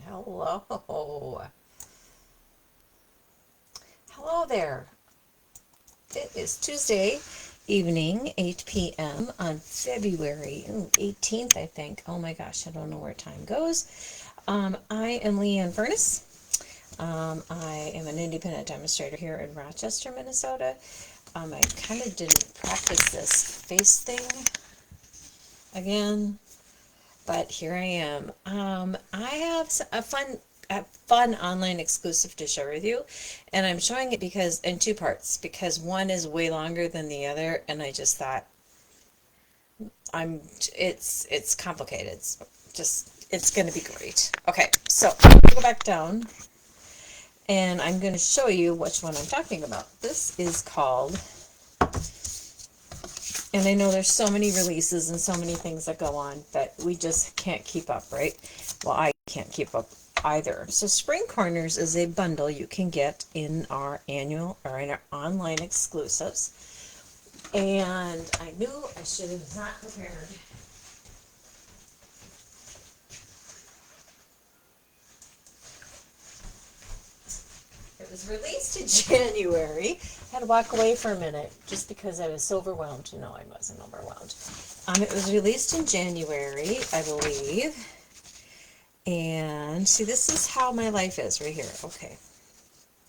Hello. Hello there. It is Tuesday evening, 8 p.m. on February 18th, I think. Oh my gosh, I don't know where time goes. I am Leanne Furness. I am an independent demonstrator here in Rochester, Minnesota. I kind of didn't practice this face thing again, but here I am. I have a fun online exclusive to share with you, and I'm showing it because in two parts, because one is way longer than the other, and I just thought it's complicated. It's going to be great. Okay, so I'm going to go back down, and I'm going to show you which one I'm talking about. This is called. And I know there's so many releases and so many things that go on that we just can't keep up, right? Well, I can't keep up either. So Spring Corners is a bundle you can get in our annual or in our online exclusives. And I knew I should have not prepared. It was released in January. I had to walk away for a minute just because I was so overwhelmed. No, I wasn't overwhelmed. It was released in January, I believe. And see, this is how my life is right here. Okay.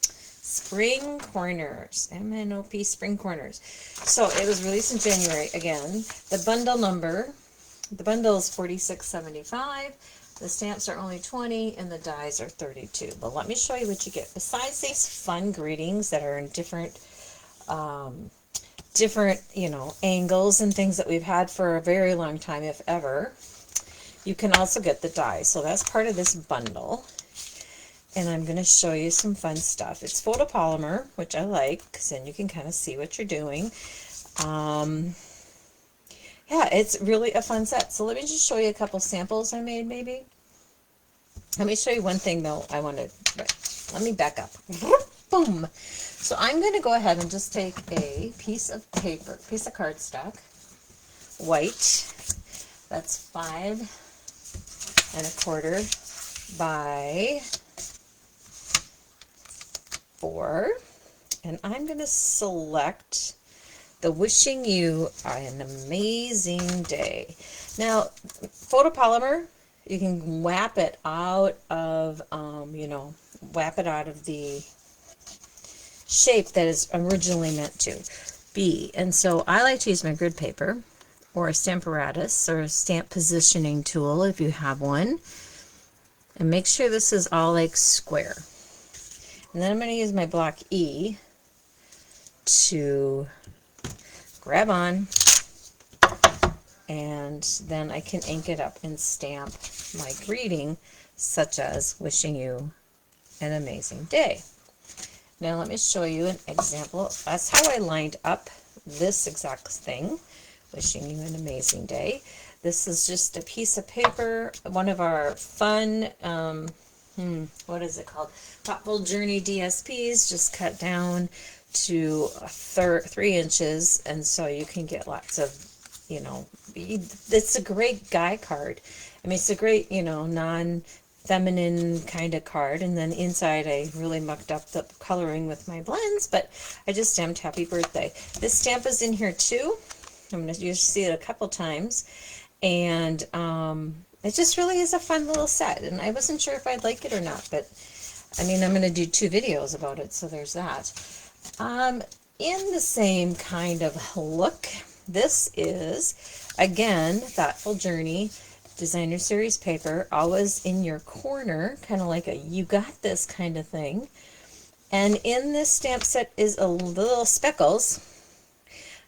Spring Corners. MNOP Spring Corners. So it was released in January again. The bundle is $46.75. The stamps are only 20 and the dies are 32. But let me show you what you get. Besides these fun greetings that are in different angles and things that we've had for a very long time, if ever, you can also get the dies. So that's part of this bundle. And I'm going to show you some fun stuff. It's photopolymer, which I like, because then you can kind of see what you're doing. Yeah, it's really a fun set. So let me just show you a couple samples I made, maybe. Let me show you one thing, though. Let me back up. Boom. So I'm going to go ahead and just take a piece of paper, piece of cardstock, white. That's 5 1/4 by 4. And I'm going to select the Wishing You an Amazing Day. Now, photopolymer, you can wrap it out of, the shape that is originally meant to be. And so I like to use my grid paper or a Stamparatus or a stamp positioning tool if you have one. And make sure this is all like square. And then I'm going to use my block E to grab on, and then I can ink it up and stamp my greeting, such as wishing you an amazing day. Now let me show you an example. That's how I lined up this exact thing, wishing you an amazing day. This is just a piece of paper, one of our fun, what is it called? Thoughtful Journey DSPs, just cut down to 3 inches, and so you can get lots of, it's a great guy card. I mean, it's a great, non-feminine kind of card, and then inside I really mucked up the coloring with my blends, but I just stamped happy birthday. This stamp is in here too. I'm going to see it a couple times, and it just really is a fun little set, and I wasn't sure if I'd like it or not, but I mean, I'm going to do 2 videos about it, so there's that. In the same kind of look, this is, again, Thoughtful Journey Designer Series paper, always in your corner, kind of like a you got this kind of thing. And in this stamp set is a little speckles.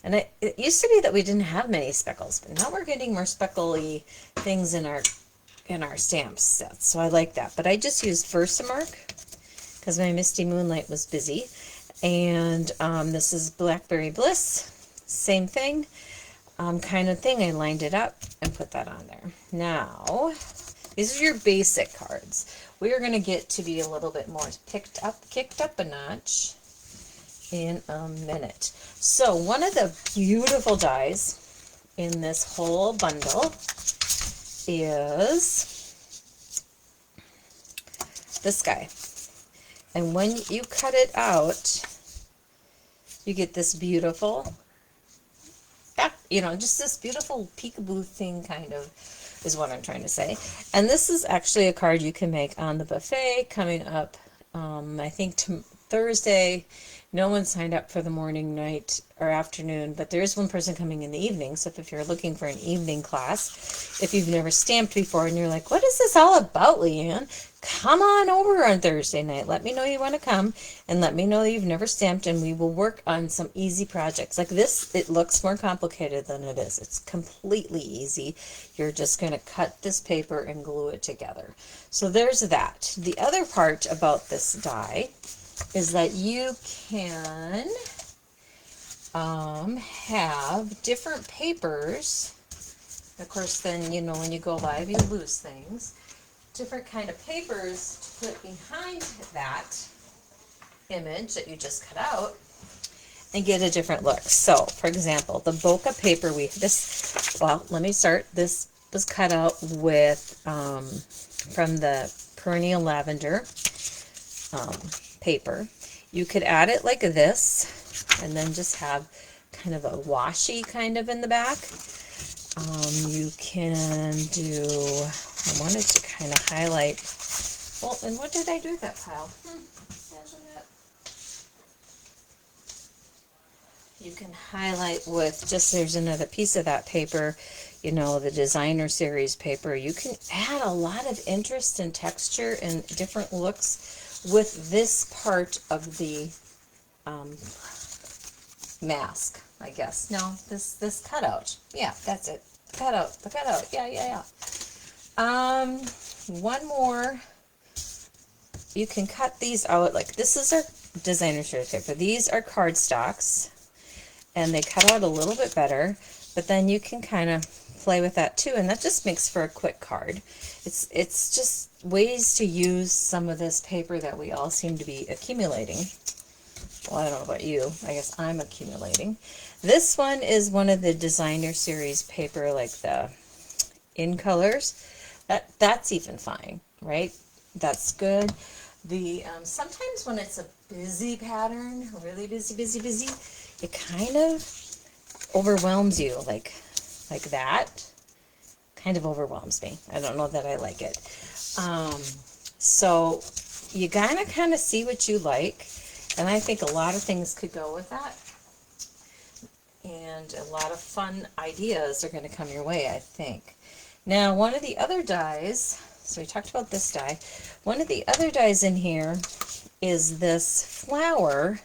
And it used to be that we didn't have many speckles, but now we're getting more speckly things in our stamp sets, so I like that. But I just used Versamark because my Misty Moonlight was busy. And this is Blackberry Bliss, same thing, kind of thing. I lined it up and put that on there. Now, these are your basic cards. We are going to get to be a little bit more kicked up a notch in a minute. So one of the beautiful dies in this whole bundle is this guy. And when you cut it out, you get this beautiful, you know, just this beautiful peekaboo thing kind of is what I'm trying to say. And this is actually a card you can make on the buffet coming up, I think Thursday. No one signed up for the morning, night, or afternoon, but there is one person coming in the evening. So if you're looking for an evening class, if you've never stamped before and you're like, what is this all about, Leanne? Come on over on Thursday night. Let me know you want to come, and let me know that you've never stamped, and we will work on some easy projects. Like this, it looks more complicated than it is. It's completely easy. You're just going to cut this paper and glue it together. So there's that. The other part about this die is that you can have different papers. Of course, then, you know, when you go live, you lose things. Different kind of papers to put behind that image that you just cut out and get a different look. So, for example, the bokeh paper well, let me start. This was cut out with, from the Perennial Lavender paper. You could add it like this and then just have kind of a washi kind of in the back. You can do, I wanted to kind of highlight, well, and what did I do with that pile? You can highlight with just, there's another piece of that paper, you know, the designer series paper. You can add a lot of interest and texture and different looks with this part of the mask, I guess. No, this cutout. Yeah, that's it. The cutout. Yeah. One more. You can cut these out. Like, this is our designer series paper. These are cardstocks, and they cut out a little bit better, but then you can kind of play with that too, and that just makes for a quick card. It's just ways to use some of this paper that we all seem to be accumulating. Well, I don't know about you. I guess I'm accumulating. This one is one of the designer series paper, like the in colors. That's even fine, right? That's good. The sometimes when it's a busy pattern, really busy, it kind of overwhelms you, like that. Kind of overwhelms me. I don't know that I like it. So you gotta kind of see what you like, and I think a lot of things could go with that, and a lot of fun ideas are going to come your way, I think. Now, one of the other dies, so we talked about this die, one of the other dies in here is this flower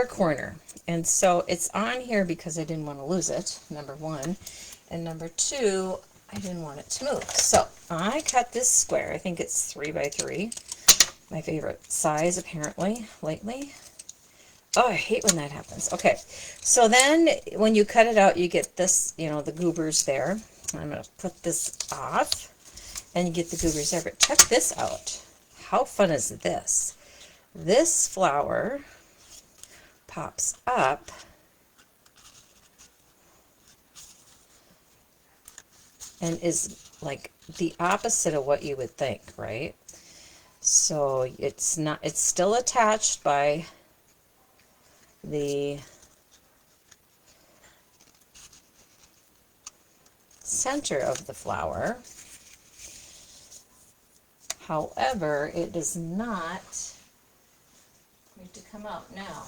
corner. And so it's on here because I didn't want to lose it, number one. And number two, I didn't want it to move. So I cut this square. I think it's 3 by 3. My favorite size, apparently, lately. Oh, I hate when that happens. Okay, so then when you cut it out, you get this, you know, the goobers there. I'm going to put this off, and you get the goobers there. But check this out. How fun is this? This flower pops up and is like the opposite of what you would think, right? So it's not, it's still attached by the center of the flower. However, it does not need to come out now.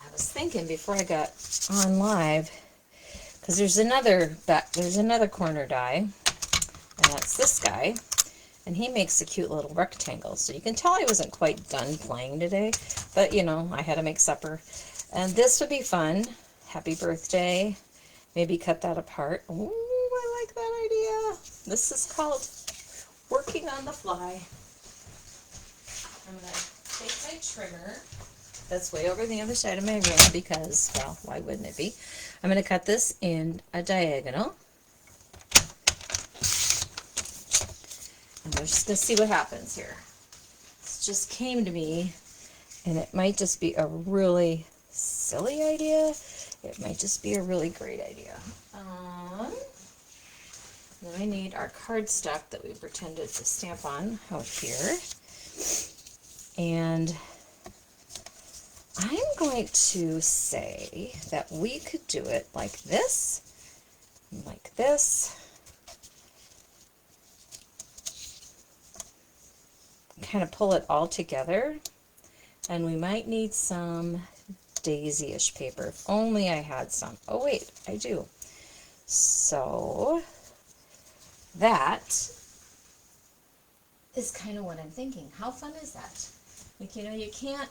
I was thinking before I got on live, because there's another corner die, and that's this guy, and he makes a cute little rectangle. So you can tell I wasn't quite done playing today, but you know, I had to make supper. And this would be fun. Happy birthday. Maybe cut that apart. Ooh, I like that idea. This is called working on the fly. I'm going to take my trimmer. That's way over the other side of my room because, well, why wouldn't it be? I'm going to cut this in a diagonal. And we're just going to see what happens here. This just came to me, and it might just be a really silly idea. It might just be a really great idea. Then I need our cardstock that we pretended to stamp on out here. And I'm going to say that we could do it like this, like this. Kind of pull it all together. And we might need some daisy-ish paper. If only I had some. Oh wait, I do. So that is kind of what I'm thinking. How fun is that? Like, you know, you can't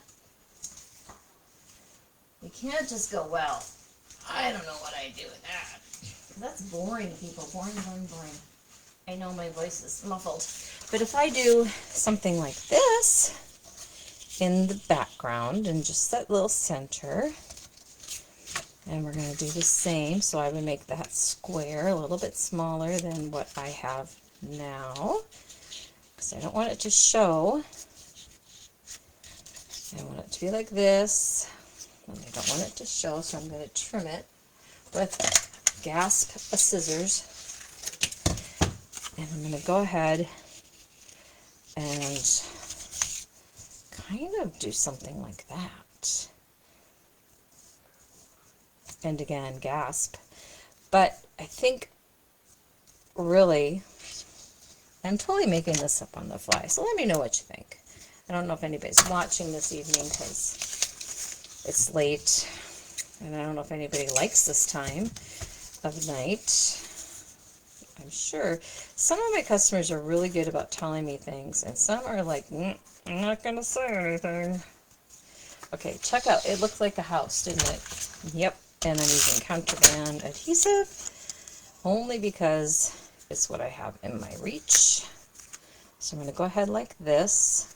just go, well, I don't know what I do with that. That's boring, people. Boring, boring, boring. I know my voice is muffled. But if I do something like this in the background and just that little center, and we're going to do the same, so I would make that square a little bit smaller than what I have now, because I don't want it to show. I want it to be like this, and I don't want it to show, so I'm going to trim it with gasp a scissors. And I'm going to go ahead and kind of do something like that. And again, gasp. But I think really, I'm totally making this up on the fly, so let me know what you think. I don't know if anybody's watching this evening because it's late, and I don't know if anybody likes this time of night. I'm sure some of my customers are really good about telling me things, and some are like, I'm not going to say anything. Okay, check out. It looked like a house, didn't it? Yep. And I'm using counterband adhesive only because it's what I have in my reach. So I'm going to go ahead like this,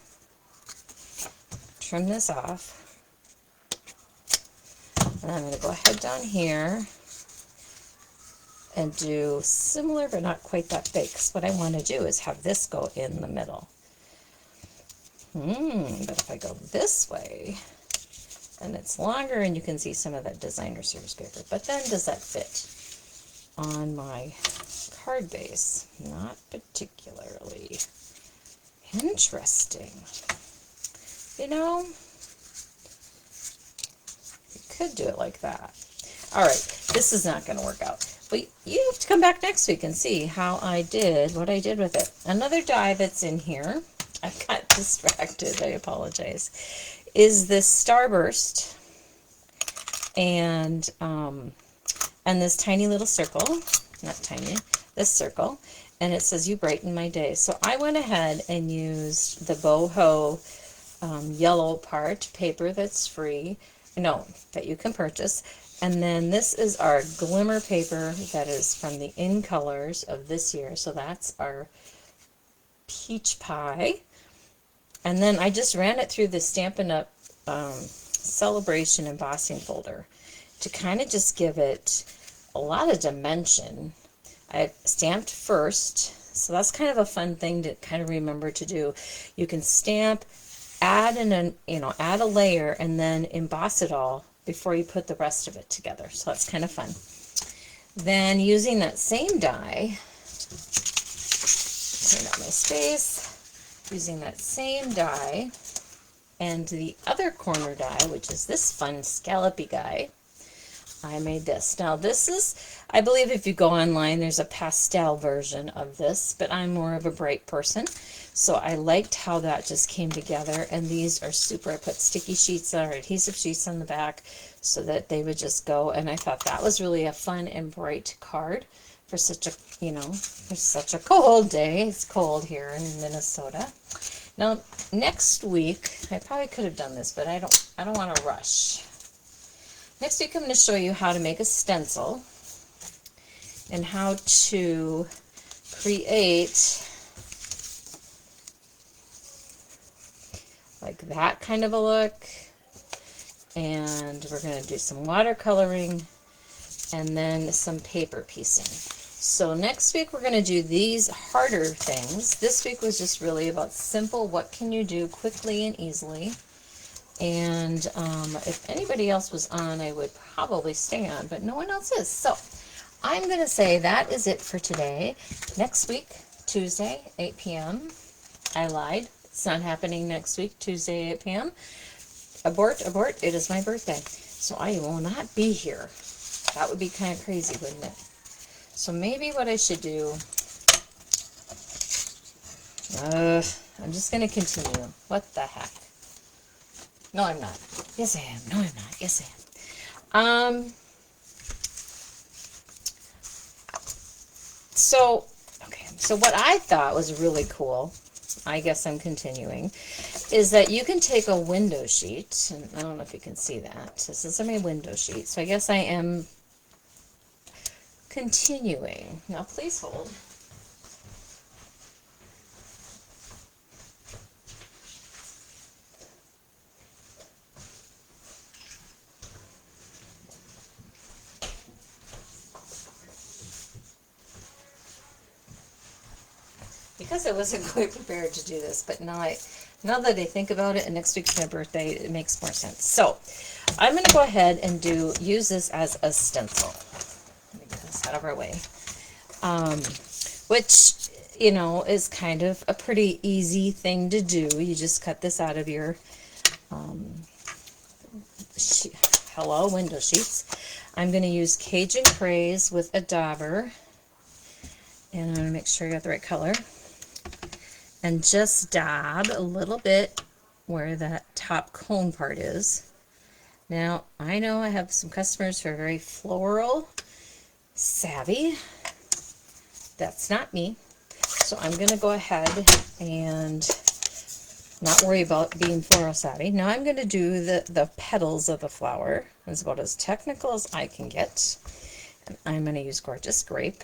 trim this off, and I'm going to go ahead down here and do similar but not quite that big, because what I want to do is have this go in the middle. But if I go this way, and it's longer, and you can see some of that designer service paper, but then does that fit on my card base? Not particularly. Interesting. You know, you could do it like that. All right, this is not going to work out. But you have to come back next week and see how I did, what I did with it. Another die that's in here, I got distracted, I apologize, is this Starburst and this tiny little circle, not tiny, this circle, and it says, "You brighten my day." So I went ahead and used the boho yellow part paper that's free, no, that you can purchase. And then this is our glimmer paper that is from the In Colors of this year. So that's our peach pie. And then I just ran it through the Stampin' Up! Celebration embossing folder to kind of just give it a lot of dimension. I stamped first, so that's kind of a fun thing to kind of remember to do. You can stamp, add add a layer, and then emboss it all before you put the rest of it together. So that's kind of fun. Then using that same die, clean up my space, using that same die and the other corner die, which is this fun scallopy guy, I made this. Now this is, I believe if you go online, there's a pastel version of this, but I'm more of a bright person. So I liked how that just came together, and these are super. I put sticky sheets or adhesive sheets on the back so that they would just go, and I thought that was really a fun and bright card for such a, for such a cold day. It's cold here in Minnesota. Now next week, I probably could have done this, but I don't want to rush. Next week I'm going to show you how to make a stencil and how to create like that kind of a look, and we're going to do some watercoloring and then some paper piecing. So next week we're going to do these harder things. This week was just really about simple, what can you do quickly and easily. And if anybody else was on, I would probably stay on, but no one else is. So I'm going to say that is it for today. Next week, Tuesday, 8 p.m. I lied. It's not happening next week, Tuesday, 8 p.m. Abort, abort. It is my birthday. So I will not be here. That would be kind of crazy, wouldn't it? So maybe what I should do... I'm just going to continue. What the heck? No, I'm not. Yes, I am. No, I'm not. Yes, I am. So what I thought was really cool, I guess I'm continuing, is that you can take a window sheet, and I don't know if you can see that. This is my window sheet, so I guess I am continuing. Now, please hold. Because I wasn't quite prepared to do this, but now that I think about it, and next week's my birthday, it makes more sense. So I'm going to go ahead and use this as a stencil. Let me get this out of our way. Which, you know, is kind of a pretty easy thing to do. You just cut this out of your window sheets. I'm going to use Cajun Craze with a dauber. And I'm going to make sure I got the right color. And just dab a little bit where that top cone part is. Now, I know I have some customers who are very floral savvy. That's not me. So I'm going to go ahead and not worry about being floral savvy. Now I'm going to do the petals of the flower. It's about as technical as I can get. And I'm going to use Gorgeous Grape.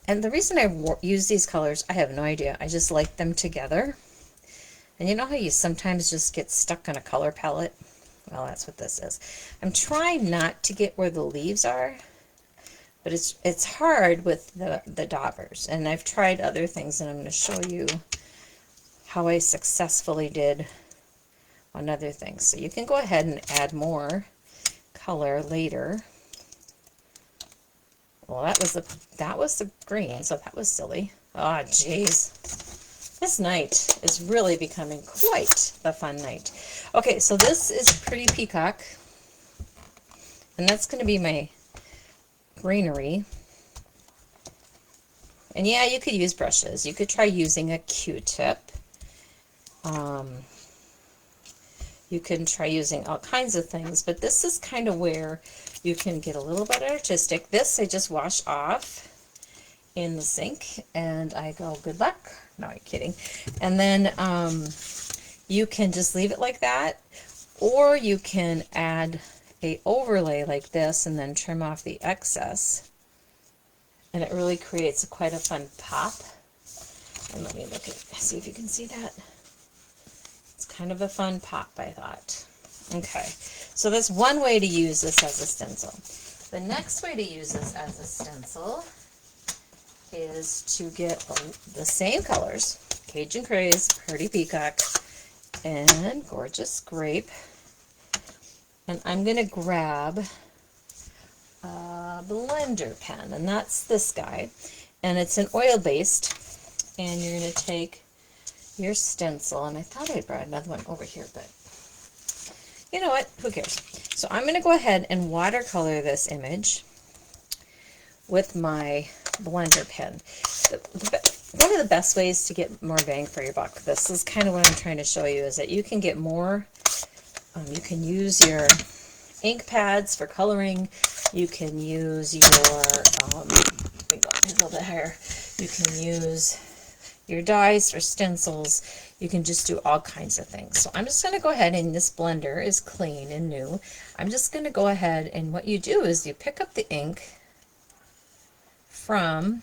And the reason I use these colors, I have no idea. I just like them together. And you know how you sometimes just get stuck on a color palette? Well, that's what this is. I'm trying not to get where the leaves are, but it's hard with the daubers. And I've tried other things, and I'm going to show you how I successfully did on other things. So you can go ahead and add more color later. Well, that was the green, so that was silly. Oh, jeez. This night is really becoming quite a fun night. Okay, so this is Pretty Peacock, and that's going to be my greenery. And yeah, you could use brushes. You could try using a Q-tip. You can try using all kinds of things, but this is kind of where you can get a little bit artistic. This I just wash off in the sink, and I go, good luck. No, I'm kidding. And then you can just leave it like that, or you can add a overlay like this and then trim off the excess. And it really creates quite a fun pop. And let me see if you can see that. It's kind of a fun pop, I thought. Okay, so that's one way to use this as a stencil. The next way to use this as a stencil is to get the same colors, Cajun Craze, Pretty Peacock, and Gorgeous Grape. And I'm going to grab a blender pen, and that's this guy. And it's an oil-based, and you're going to take your stencil, and I thought I brought another one over here, but you know what? Who cares? So I'm going to go ahead and watercolor this image with my blender pen. One of the best ways to get more bang for your buck, this is kind of what I'm trying to show you, is that you can get more, you can use your ink pads for coloring, you can use your, let me go a little bit higher, you can use your dies for stencils. You can just do all kinds of things. So I'm just going to go ahead, and this blender is clean and new. I'm just going to go ahead, and what you do is you pick up the ink from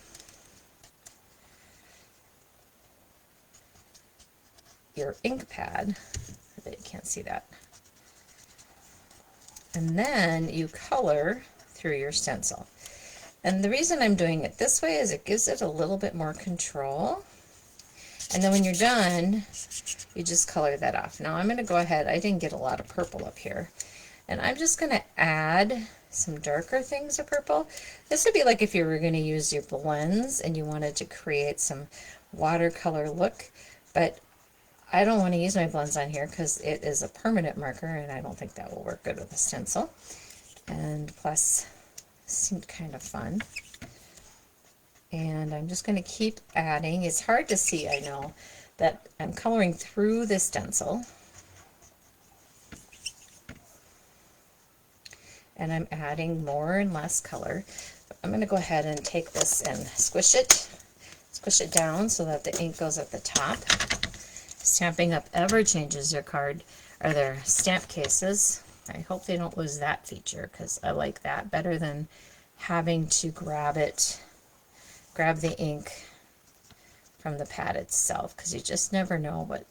your ink pad. I bet you can't see that. And then you color through your stencil. And the reason I'm doing it this way is it gives it a little bit more control. And then when you're done, you just color that off. Now I'm going to go ahead, I didn't get a lot of purple up here, and I'm just going to add some darker things of purple. This would be like if you were going to use your blends and you wanted to create some watercolor look, but I don't want to use my blends on here because it is a permanent marker and I don't think that will work good with a stencil. And plus, it seemed kind of fun. And I'm just going to keep adding. It's hard to see, I know, that I'm coloring through the stencil. And I'm adding more and less color. I'm going to go ahead and take this and squish it down so that the ink goes at the top. Stampin' Up ever changes their card or their stamp cases. I hope they don't lose that feature because I like that better than having to grab the ink from the pad itself, because you just never know what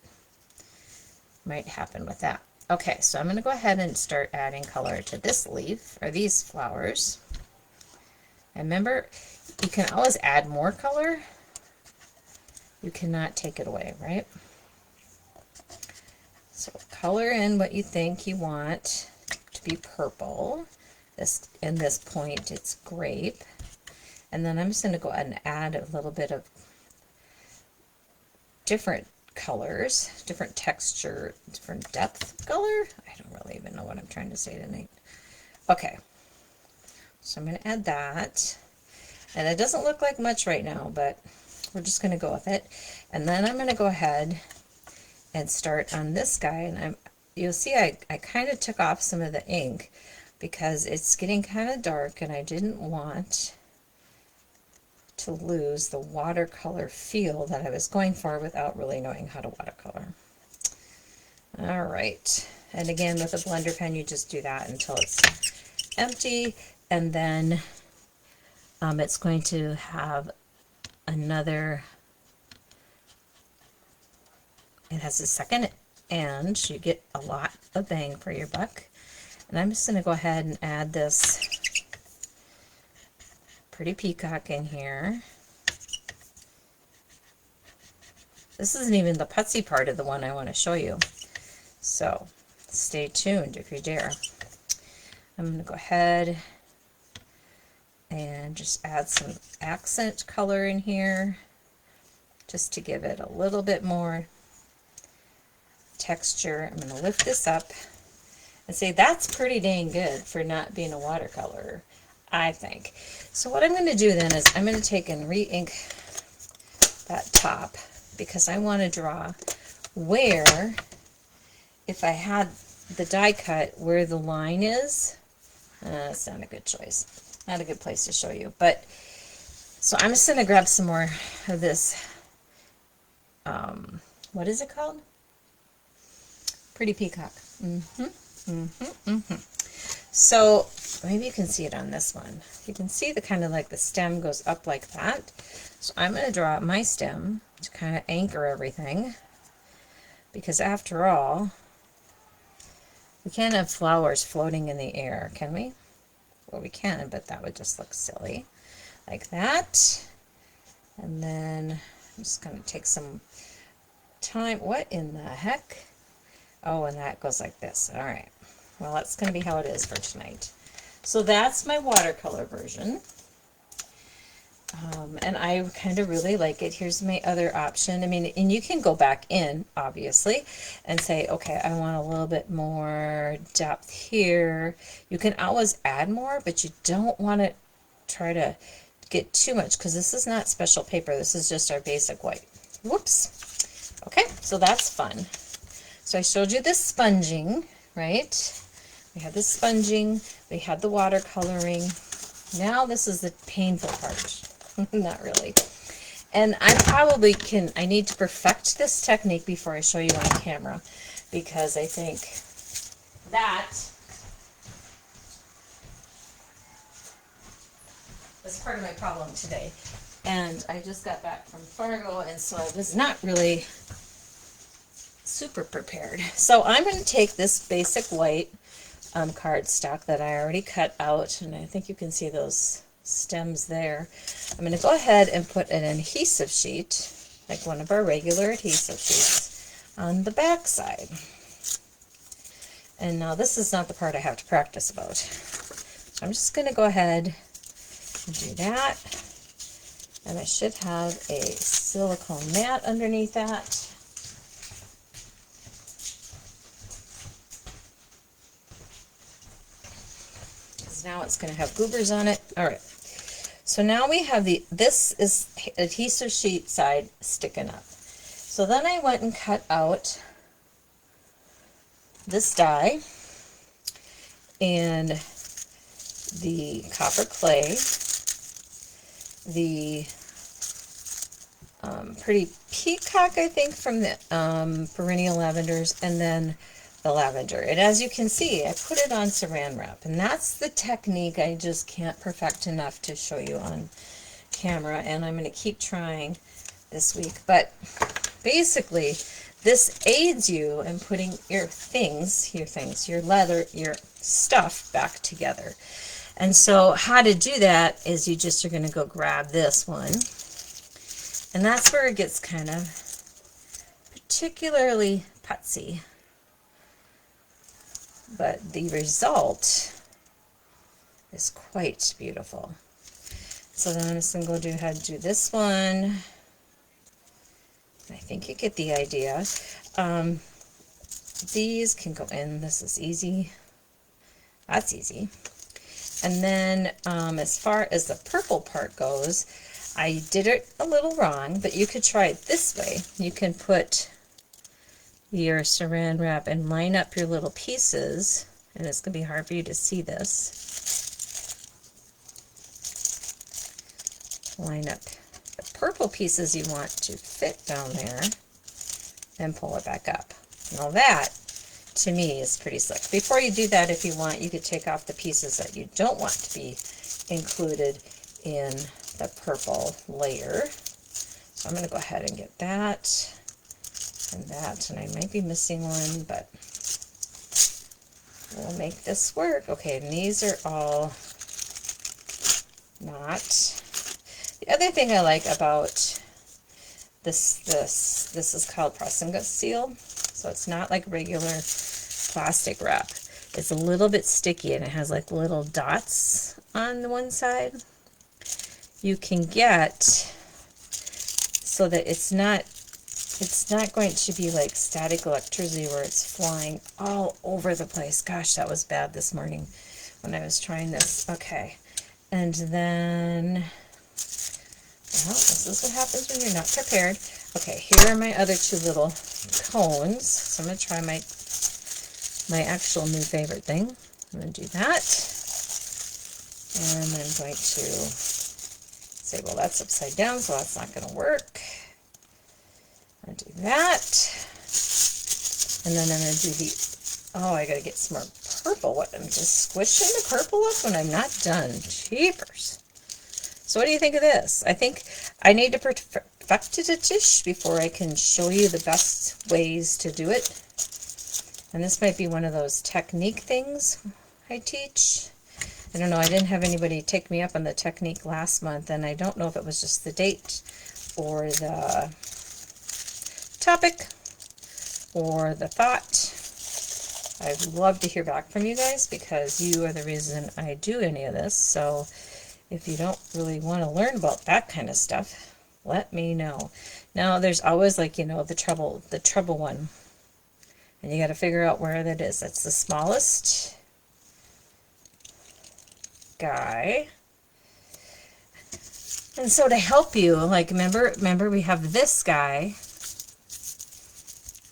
might happen with that. Okay, so I'm going to go ahead and start adding color to this leaf, or these flowers. And remember, you can always add more color. You cannot take it away, right? So color in what you think you want to be purple. In this point, it's grape. And then I'm just going to go ahead and add a little bit of different colors, different texture, different depth color. I don't really even know what I'm trying to say tonight. Okay, so I'm going to add that. And it doesn't look like much right now, but we're just going to go with it. And then I'm going to go ahead and start on this guy. And you'll see I kind of took off some of the ink because it's getting kind of dark and I didn't want to lose the watercolor feel that I was going for without really knowing how to watercolor. All right, and again with a blender pen you just do that until it's empty, and then it's going to have another, it has a second and you get a lot of bang for your buck. And I'm just going to go ahead and add this pretty peacock in here. This isn't even the putsy part of the one I want to show you, so stay tuned if you dare. I'm going to go ahead and just add some accent color in here just to give it a little bit more texture. I'm going to lift this up and say that's pretty dang good for not being a watercolor, I think. So what I'm going to do then is I'm going to take and re-ink that top because I want to draw where, if I had the die cut where the line is, it's not a good choice. Not a good place to show you. But so I'm just going to grab some more of this, what is it called? Pretty Peacock. So maybe you can see it on this one. You can see the kind of like the stem goes up like that. So I'm going to draw my stem to kind of anchor everything, because after all, we can't have flowers floating in the air, can we? Well, we can, but that would just look silly. Like that. And then I'm just going to take some time. What in the heck? Oh, and that goes like this. All right. Well, that's going to be how it is for tonight. So that's my watercolor version. And I kind of really like it. Here's my other option. I mean, and you can go back in, obviously, and say, okay, I want a little bit more depth here. You can always add more, but you don't want to try to get too much, because this is not special paper. This is just our basic white. Whoops. Okay, so that's fun. So I showed you the sponging, right? We had the sponging, we had the watercoloring. Now this is the painful part. Not really. And I need to perfect this technique before I show you on camera, because I think that was part of my problem today. And I just got back from Fargo, and so I was not really super prepared. So I'm going to take this basic white cardstock that I already cut out, and I think you can see those stems there. I'm going to go ahead and put an adhesive sheet, like one of our regular adhesive sheets, on the back side. And now this is not the part I have to practice about. I'm just going to go ahead and do that. And I should have a silicone mat underneath that. Because now it's going to have goobers on it. All right. So now we have this is adhesive sheet side sticking up. So then I went and cut out this die and the copper clay, the pretty peacock, I think, from the perennial lavenders, and then the lavender. And as you can see, I put it on saran wrap, and that's the technique I just can't perfect enough to show you on camera, and I'm going to keep trying this week. But basically, this aids you in putting your leather, your stuff back together. And so how to do that is you just are going to go grab this one, and that's where it gets kind of particularly putsy. But the result is quite beautiful. So then I'm just going to go ahead and do this one. I think you get the idea. These can go in. This is easy. That's easy. And then as far as the purple part goes, I did it a little wrong, but you could try it this way. You can put your saran wrap and line up your little pieces, and it's going to be hard for you to see this. Line up the purple pieces you want to fit down there, and pull it back up. Now that, to me, is pretty slick. Before you do that, if you want, you could take off the pieces that you don't want to be included in the purple layer. So I'm going to go ahead and get that. And that, and I might be missing one, but we'll make this work. Okay, and these are all not. The other thing I like about this is called press and seal, so it's not like regular plastic wrap. It's a little bit sticky, and it has like little dots on the one side. You can get so that it's not going to be like static electricity where it's flying all over the place. Gosh, that was bad this morning when I was trying this. Okay, and then, well, this is what happens when you're not prepared. Okay, here are my other two little cones. So I'm going to try my actual new favorite thing. I'm going to do that. And I'm going to say, well, that's upside down, so that's not going to work. I'm going to do that. And then I'm going to do the, oh, I got to get some more purple. What, I'm just squishing the purple up when I'm not done. Jeepers. So what do you think of this? I think I need to perfect it before I can show you the best ways to do it. And this might be one of those technique things I teach. I don't know, I didn't have anybody take me up on the technique last month, and I don't know if it was just the date or the topic or the thought. I'd love to hear back from you guys because you are the reason I do any of this. So if you don't really want to learn about that kind of stuff, let me know. Now there's always, like, you know, the treble one, and you got to figure out where that is. That's the smallest guy. And so to help you, like, remember we have this guy.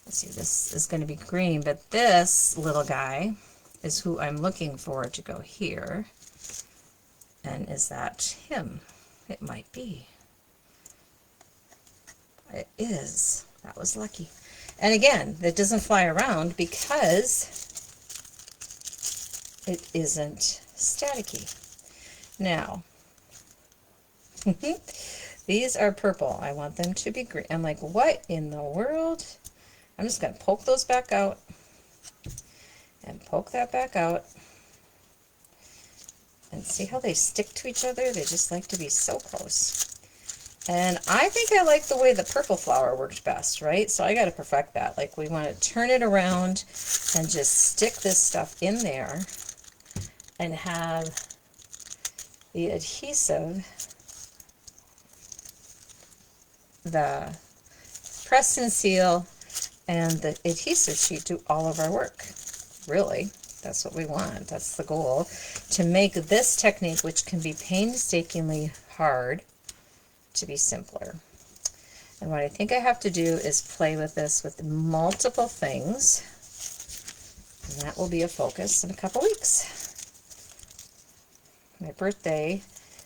Let's see, this is going to be green, but this little guy is who I'm looking for to go here. And is that him? It might be. It is. That was lucky. And again, it doesn't fly around because it isn't staticky. Now, these are purple. I want them to be green. I'm like, what in the world? I'm just going to poke those back out and poke that back out. And see how they stick to each other? They just like to be so close. And I think I like the way the purple flower worked best, right? So I got to perfect that. Like, we want to turn it around and just stick this stuff in there and have the adhesive, the press and seal, and the adhesive sheet do all of our work. Really, that's what we want. That's the goal, to make this technique, which can be painstakingly hard, to be simpler. And what I think I have to do is play with this with multiple things, and that will be a focus in a couple weeks. My birthday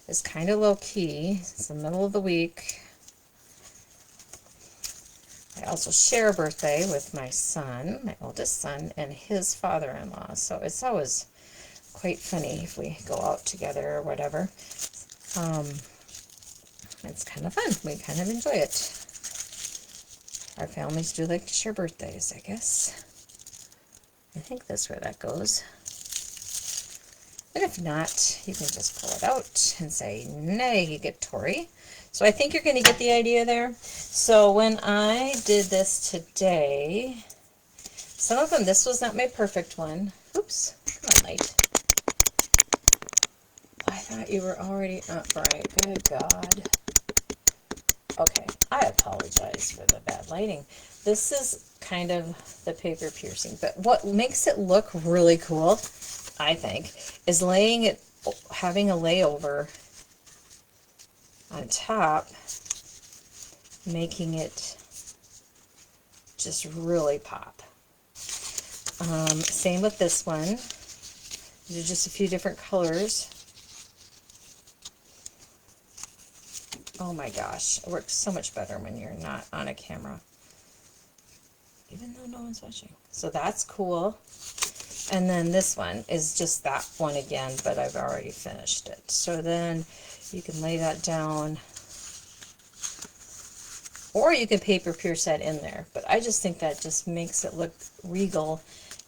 is kind of low-key. It's the middle of the week. I also share a birthday with my son, my oldest son, and his father-in-law. So it's always quite funny if we go out together or whatever. It's kind of fun. We kind of enjoy it. Our families do like to share birthdays, I guess. I think that's where that goes. And if not, you can just pull it out and say, negatory. So I think you're going to get the idea there. So when I did this today, some of them, this was not my perfect one. Oops, come on, light. I thought you were already up right. Good God. Okay, I apologize for the bad lighting. This is kind of the paper piercing, but what makes it look really cool, I think, is having a layover on top, making it just really pop. Same with this one. These are just a few different colors. Oh my gosh, it works so much better when you're not on a camera, even though no one's watching. So that's cool. And then this one is just that one again, but I've already finished it. So then you can lay that down, or you can paper pierce that in there. But I just think that just makes it look regal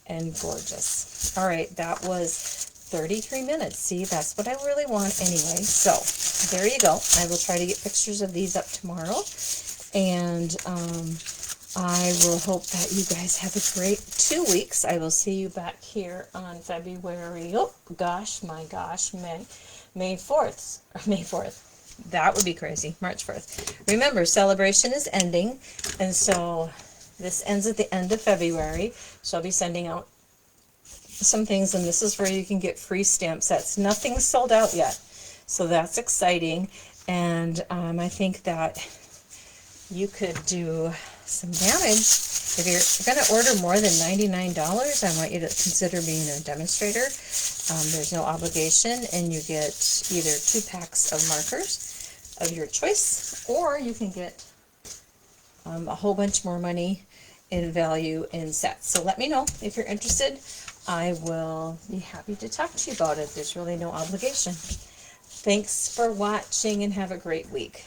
and gorgeous. All right, that was 33 minutes. See, that's what I really want anyway. So there you go. I will try to get pictures of these up tomorrow. And I will hope that you guys have a great 2 weeks. I will see you back here on February, oh gosh, my gosh, May 4th. May 4th. That would be crazy. March 4th. Remember, celebration is ending. And so this ends at the end of February. So I'll be sending out some things, and this is where you can get free stamp sets. Nothing's sold out yet, so that's exciting. And I think that you could do some damage. If you're going to order more than $99, I want you to consider being a demonstrator. There's no obligation, and you get either 2 packs of markers of your choice, or you can get a whole bunch more money in value in sets. So let me know if you're interested. I will be happy to talk to you about it. There's really no obligation. Thanks for watching, and have a great week.